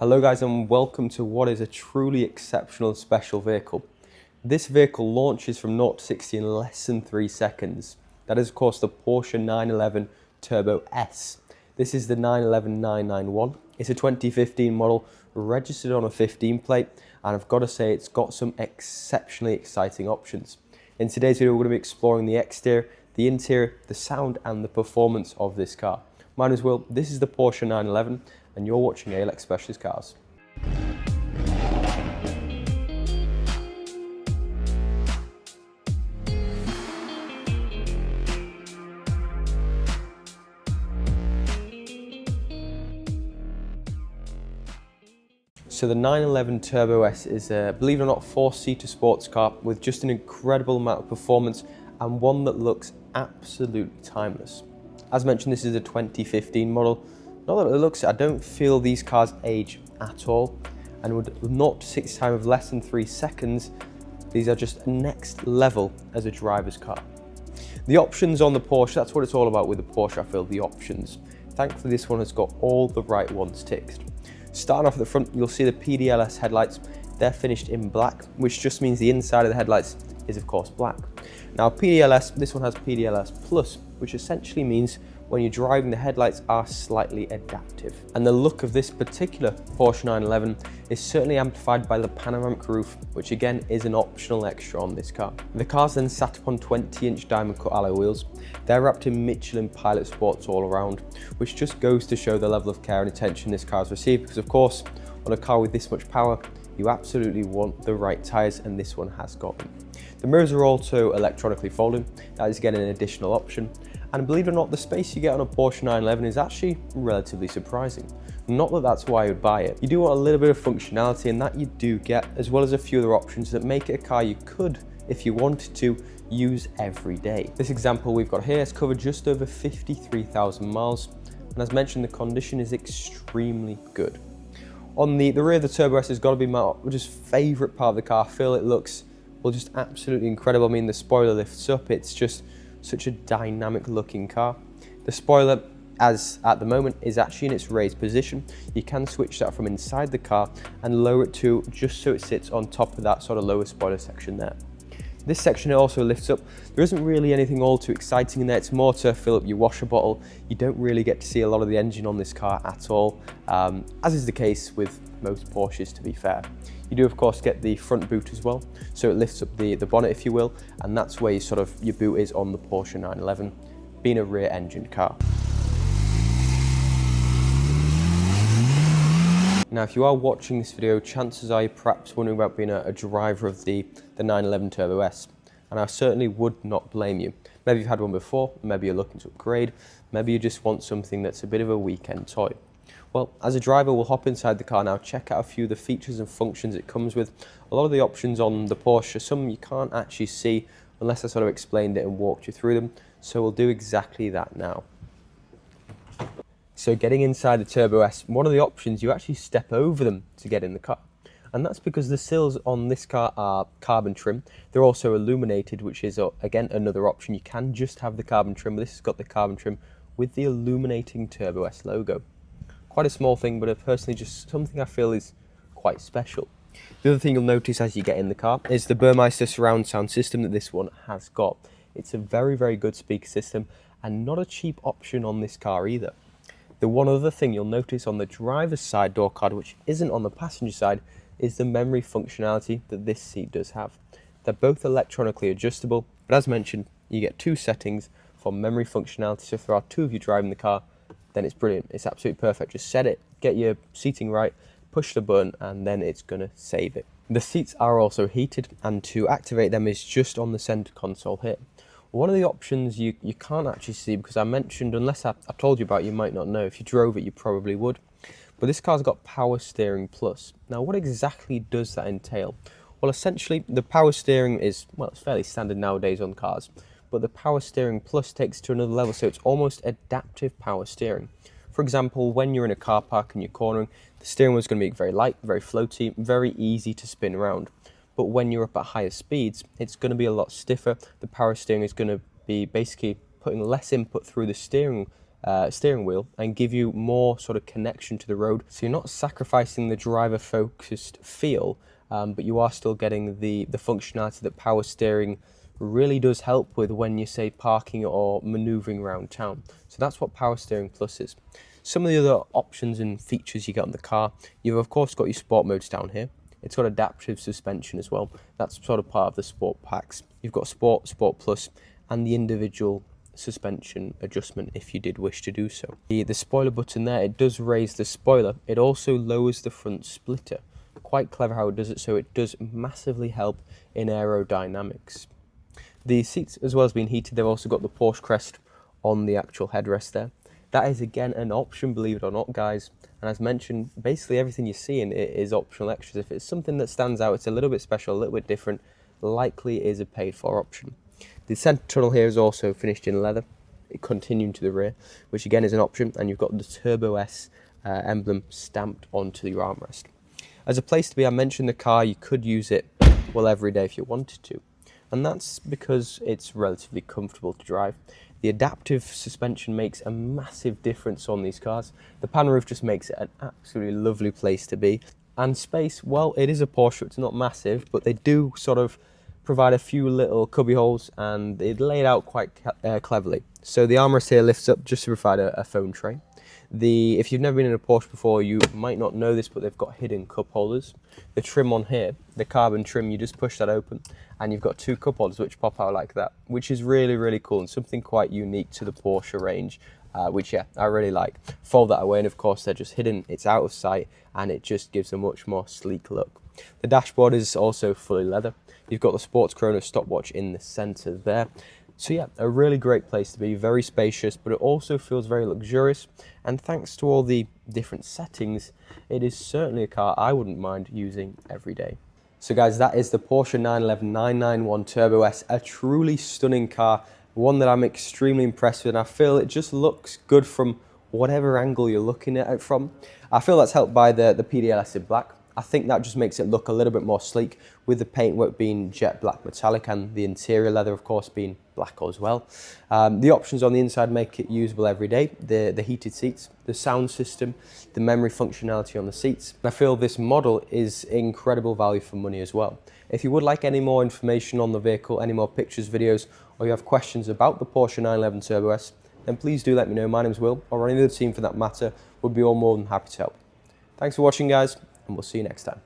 Hello guys and welcome to what is a truly exceptional and special vehicle. This vehicle launches from 0 to 60 in less than 3 seconds. That is of course the Porsche 911 Turbo S. This is the 911991. It's a 2015 model registered on a 15 plate, and I've got to say it's got some exceptionally exciting options. In today's video we're going to be exploring the exterior, the interior, the sound and the performance of this car. My name is Will, this is the Porsche 911 and you're watching ALX Specialist Cars. So the 911 Turbo S is a, believe it or not, 4-seater sports car with just an incredible amount of performance and one that looks absolutely timeless. As mentioned, this is a 2015 model. Not that it looks, I don't feel these cars age at all, and with 0 to 60 time of less than 3 seconds, these are just next level as a driver's car. The options on the Porsche, that's what it's all about with the Porsche, I feel, the options. Thankfully this one has got all the right ones ticked. Starting off at the front, you'll see the PDLS headlights. They're finished in black, which just means the inside of the headlights is of course black. Now PDLS, this one has PDLS Plus, which essentially means when you're driving, the headlights are slightly adaptive. And the look of this particular Porsche 911 is certainly amplified by the panoramic roof, which again is an optional extra on this car. The car's then sat upon 20-inch diamond cut alloy wheels. They're wrapped in Michelin Pilot Sports all around, which just goes to show the level of care and attention this car's received, because of course, on a car with this much power, you absolutely want the right tyres, and this one has got them. The mirrors are also electronically folding. That is again an additional option. And believe it or not, the space you get on a Porsche 911 is actually relatively surprising. Not that that's why I would buy it. You do want a little bit of functionality, and that you do get, as well as a few other options that make it a car you could, if you wanted to, use every day. This example we've got here has covered just over 53,000 miles, and as mentioned, the condition is extremely good. On the rear of the Turbo S has got to be my just favourite part of the car. I feel it looks, well, just absolutely incredible. I mean, the spoiler lifts up, it's just such a dynamic looking car. The spoiler, as at the moment, is actually in its raised position. You can switch that from inside the car and lower it to just so it sits on top of that sort of lower spoiler section there. This section also lifts up. There isn't really anything all too exciting in there. It's more to fill up your washer bottle. You don't really get to see a lot of the engine on this car at all, as is the case with most Porsches, to be fair. You do of course get the front boot as well, so it lifts up the bonnet, if you will, and that's where your boot is on the Porsche 911, being a rear engine car. Now, if you are watching this video, chances are you're perhaps wondering about being a driver of the 911 Turbo S, and I certainly would not blame you. Maybe you've had one before, maybe you're looking to upgrade, maybe you just want something that's a bit of a weekend toy. Well, as a driver, we'll hop inside the car now, check out a few of the features and functions it comes with. A lot of the options on the Porsche, some you can't actually see unless I sort of explained it and walked you through them, so we'll do exactly that now. So getting inside the Turbo S, one of the options, you actually step over them to get in the car. And that's because the sills on this car are carbon trim. They're also illuminated, which is, again, another option. You can just have the carbon trim, but this has got the carbon trim with the illuminating Turbo S logo. Quite a small thing, but personally just something I feel is quite special. The other thing you'll notice as you get in the car is the Burmeister surround sound system that this one has got. It's a very, very good speaker system and not a cheap option on this car either. The one other thing you'll notice on the driver's side door card, which isn't on the passenger side, is the memory functionality that this seat does have. They're both electronically adjustable, but as mentioned, you get 2 settings for memory functionality, so if there are 2 of you driving the car, then it's brilliant. It's absolutely perfect. Just set it, get your seating right, push the button, and then it's gonna save it. The seats are also heated, and to activate them is just on the center console here. One of the options you can't actually see, because I mentioned, unless I told you about it, you might not know. If you drove it, you probably would. But this car's got Power Steering Plus. Now, what exactly does that entail? Well, essentially, the power steering is, well, it's fairly standard nowadays on cars. But the Power Steering Plus takes it to another level, so it's almost adaptive power steering. For example, when you're in a car park and you're cornering, the steering wheel is going to be very light, very floaty, very easy to spin around. But when you're up at higher speeds, it's going to be a lot stiffer. The power steering is going to be basically putting less input through the steering steering wheel and give you more sort of connection to the road. So you're not sacrificing the driver-focused feel, but you are still getting the functionality that power steering really does help with when you say parking or maneuvering around town. So that's what Power Steering Plus is. Some of the other options and features you get on the car, you've of course got your sport modes down here. It's got adaptive suspension as well. That's sort of part of the sport packs. You've got Sport, Sport Plus, and the individual suspension adjustment if you did wish to do so. The spoiler button there, it does raise the spoiler. It also lowers the front splitter. Quite clever how it does it, so it does massively help in aerodynamics. The seats, as well as being heated, they've also got the Porsche crest on the actual headrest there. That is again an option, believe it or not, guys. And as mentioned, basically everything you're seeing is optional extras. If it's something that stands out, it's a little bit special, a little bit different, likely is a paid for option. The centre tunnel here is also finished in leather, continuing to the rear, which again is an option, and you've got the Turbo S emblem stamped onto your armrest. As a place to be, I mentioned the car, you could use it, well, every day if you wanted to. And that's because it's relatively comfortable to drive. The adaptive suspension makes a massive difference on these cars. The pan roof just makes it an absolutely lovely place to be. And space, well, it is a Porsche, it's not massive, but they do sort of provide a few little cubby holes, and they lay it out quite cleverly. So the armrest here lifts up just to provide a phone tray. If you've never been in a Porsche before, you might not know this, but they've got hidden cup holders. The trim on here, the carbon trim, you just push that open and you've got two cup holders which pop out like that, which is really, really cool and something quite unique to the Porsche range, which, yeah, I really like. Fold that away and of course they're just hidden, it's out of sight, and it just gives a much more sleek look. The dashboard is also fully leather. You've got the sports chrono stopwatch in the center there. So yeah, a really great place to be, very spacious, but it also feels very luxurious. And thanks to all the different settings, it is certainly a car I wouldn't mind using every day. So guys, that is the Porsche 911 991 Turbo S, a truly stunning car, one that I'm extremely impressed with, and I feel it just looks good from whatever angle you're looking at it from. I feel that's helped by the PDLS in black. I think that just makes it look a little bit more sleek, with the paintwork being jet black metallic and the interior leather of course being black as well. The options on the inside make it usable every day. The heated seats, the sound system, the memory functionality on the seats. I feel this model is incredible value for money as well. If you would like any more information on the vehicle, any more pictures, videos, or you have questions about the Porsche 911 Turbo S, then please do let me know. My name's Will, or any of the team for that matter, would be all more than happy to help. Thanks for watching guys, and we'll see you next time.